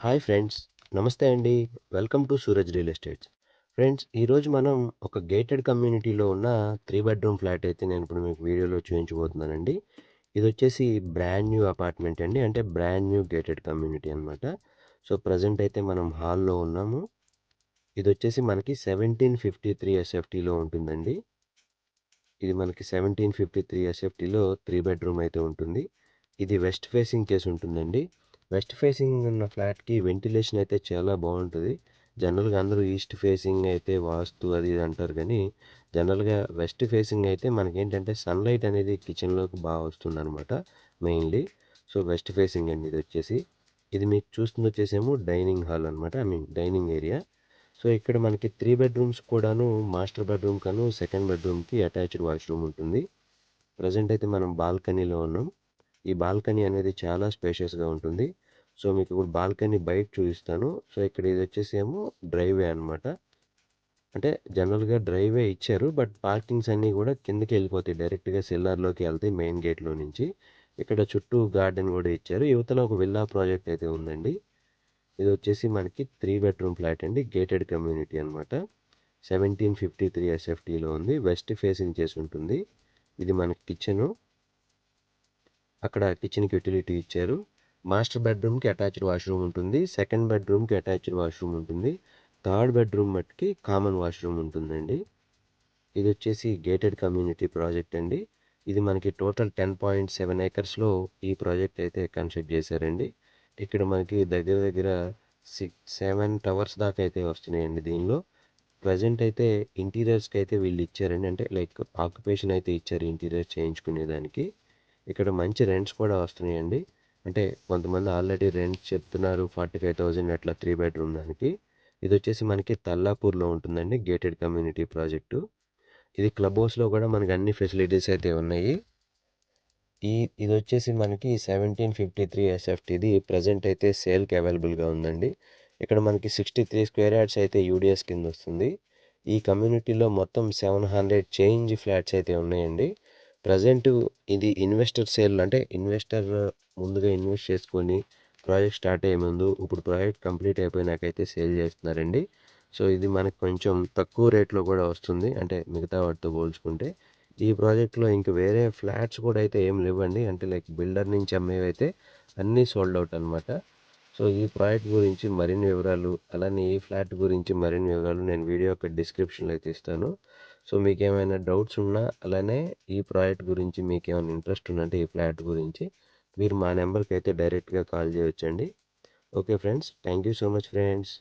Hi friends. నమస్తే అండి. Welcome to Suraj real estates. Friends, ఈరోజు మనం ఒక గేటెడ్ కమ్యూనిటీలో ఉన్న 3 బెడ్‌రూమ్ ఫ్లాట్ అయితే నేను ఇప్పుడు మీకు వీడియోలో చూయించబోతున్నానండి. ఇదొచ్చేసి బ్రాండ్ న్యూ అపార్ట్మెంట్ అండి. అంటే బ్రాండ్ న్యూ గేటెడ్ కమ్యూనిటీ అనమాట. సో, ప్రెజెంట్ అయితే మనం హాల్‌లో ఉన్నాము. ఇదొచ్చేసి మనకి 1753 ఎస్ఎఫ్టీలో ఉంటుందండి. ఇది మనకి 1753 ఎస్ఎఫ్టీలో 3 బెడ్‌రూమ్ అయితే ఉంటుంది. ఇది వెస్ట్ ఫేసింగ్ కేస్ ఉంటుందండి. వెస్ట్ ఫేసింగ్ ఉన్న ఫ్లాట్‌కి వెంటిలేషన్ అయితే చాలా బావుంటది. జనరల్‌గా అందరూ ఈస్ట్ ఫేసింగ్ అయితే వాస్తు అది ఇది అంటారు గానీ, జనరల్‌గా వెస్ట్ ఫేసింగ్ అయితే మనకేంటంటే సన్‌లైట్ అనేది కిచెన్‌లోకి వస్తుందనమాట మెయిన్‌లీ. సో, వెస్ట్ ఫేసింగ్ అండి ఇదొచ్చేసి. ఇది మీకు చూస్తుందొచ్చేసేమో డైనింగ్ హాల్ అనమాట. I mean dining area. So, ఇక్కడ మనకి 3 బెడ్‌రూమ్స్ కూడాను మాస్టర్ బెడ్‌రూమ్ కను, సెకండ్ బెడ్‌రూమ్‌కి అటాచ్డ్ వాష్‌రూమ్ ఉంటుంది. ప్రెజెంట్ అయితే మనం బాల్కనీలో ఉన్నాం. ఈ బాల్కనీ అనేది చాలా స్పేషియస్‌గా ఉంటుంది. సో, మీకు ఇప్పుడు బాల్కనీ బయట చూపిస్తాను. సో, ఇక్కడ ఇదొచ్చేసేమో డ్రైవే అనమాట. అంటే జనరల్‌గా డ్రైవే ఇచ్చారు. బట్ పార్కింగ్స్ అన్నీ గూడా కిందకెళ్ళిపోతాయి. డైరెక్ట్‌గా సెల్లార్‌లోకి ఎళ్తాయి మెయిన్ గేట్‌లో నుంచి. ఇక్కడ చుట్టూ గార్డెన్ గూడా ఇచ్చారు. ఇవతల ఒక విల్లా ప్రాజెక్ట్ అయితే ఉందండి. ఇదొచ్చేసి మనకి 3 బెడ్‌రూమ్ ఫ్లాట్ అండి. గేటెడ్ కమ్యూనిటీ అనమాట. 1753 ఎస్ఎఫ్టీలో ఉంది. వెస్ట్ ఫేసింగ్ చేసి ఉంటుంది. ఇది మనకి కిచెను. అక్కడ కిచెన్‌కి యుటిలిటీ ఇచ్చారు. మాస్టర్ బెడ్‌రూమ్‌కి అటాచ్డ్ వాష్‌రూమ్ ఉంటుంది. సెకండ్ బెడ్‌రూమ్‌కి అటాచ్డ్ వాష్‌రూమ్ ఉంటుంది. థర్డ్ బెడ్‌రూమ్ మట్టుకి కామన్ వాష్‌రూమ్ ఉంటుందండి. ఇదొచ్చేసి గేటెడ్ కమ్యూనిటీ ప్రాజెక్ట్ అండి. ఇది మనకి టోటల్ 10.7 ఏకర్స్‌లో ఈ ప్రాజెక్ట్ అయితే కన్స్ట్రక్ట్ చేశారండి. ఇక్కడ మనకి దగ్గర దగ్గర 7 టవర్స్ దాకా అయితే వస్తున్నాయండి దీనిలో. ప్రెజెంట్ అయితే ఇంటీరియర్స్‌కి అయితే వీళ్ళు ఇచ్చారండి. అంటే లైక్ ఆక్యుపేషన్ అయితే ఇచ్చారు ఇంటీరియర్ చేయించుకునేదానికి. ఇక్కడ మంచి రెంట్స్ కూడా వస్తున్నాయండి. అంటే కొంతమంది ఆల్రెడీ రెంట్స్ చెప్తున్నారు 45,000 అట్లా 3 బెడ్‌రూమ్ దానికి. ఇదొచ్చేసి మనకి తల్లాపూర్‌లో ఉంటుందండి గేటెడ్ కమ్యూనిటీ ప్రాజెక్టు. ఇది క్లబ్ హౌస్‌లో కూడా మనకి అన్ని ఫెసిలిటీస్ అయితే ఉన్నాయి. ఈ ఇదొచ్చేసి మనకి 1753 ఎస్ఎఫ్టీది ప్రెజెంట్ అయితే సేల్‌కి అవైలబుల్‌గా ఉందండి. ఇక్కడ మనకి 63 స్క్వేర్ యార్డ్స్ అయితే యూడిఎస్ కింద వస్తుంది. ఈ కమ్యూనిటీలో మొత్తం 700 చేంజ్ ఫ్లాట్స్ అయితే ఉన్నాయండి. ప్రెజెంట్ ఇది ఇన్వెస్టర్ సేల్ అంటే ఇన్వెస్టర్ ముందుగా ఇన్వెస్ట్ చేసుకొని ప్రాజెక్ట్ స్టార్ట్ అయ్యే ముందు ఇప్పుడు ప్రాజెక్ట్ కంప్లీట్ అయిపోయినాకైతే సేల్ చేస్తున్నారండి. సో, ఇది మనకు కొంచెం తక్కువ రేట్‌లో కూడా వస్తుంది. అంటే మిగతా వాటితో పోల్చుకుంటే. ఈ ప్రాజెక్ట్‌లో ఇంక వేరే ఫ్లాట్స్ కూడా అయితే ఏం లేవండి. అంటే లైక్ బిల్డర్ నుంచి అమ్మేవైతే అన్నీ సోల్డ్ అవుట్ అనమాట. సో, ఈ ప్రాజెక్ట్ గురించి మరిన్ని వివరాలు, అలానే ఈ ఫ్లాట్ గురించి మరిన్ని వివరాలు నేను వీడియో యొక్క డిస్క్రిప్షన్‌లో అయితే ఇస్తాను. సో, మీకేమైనా డౌట్స్ ఉన్నా, అలానే ఈ ప్రాజెక్ట్ గురించి మీకేమైనా ఇంట్రెస్ట్ ఉందంటే ఈ ఫ్లాట్ గురించి, మీరు మా నెంబర్‌కి అయితే డైరెక్ట్‌గా కాల్ చేయొచ్చండి. Okay friends. Thank you so much friends.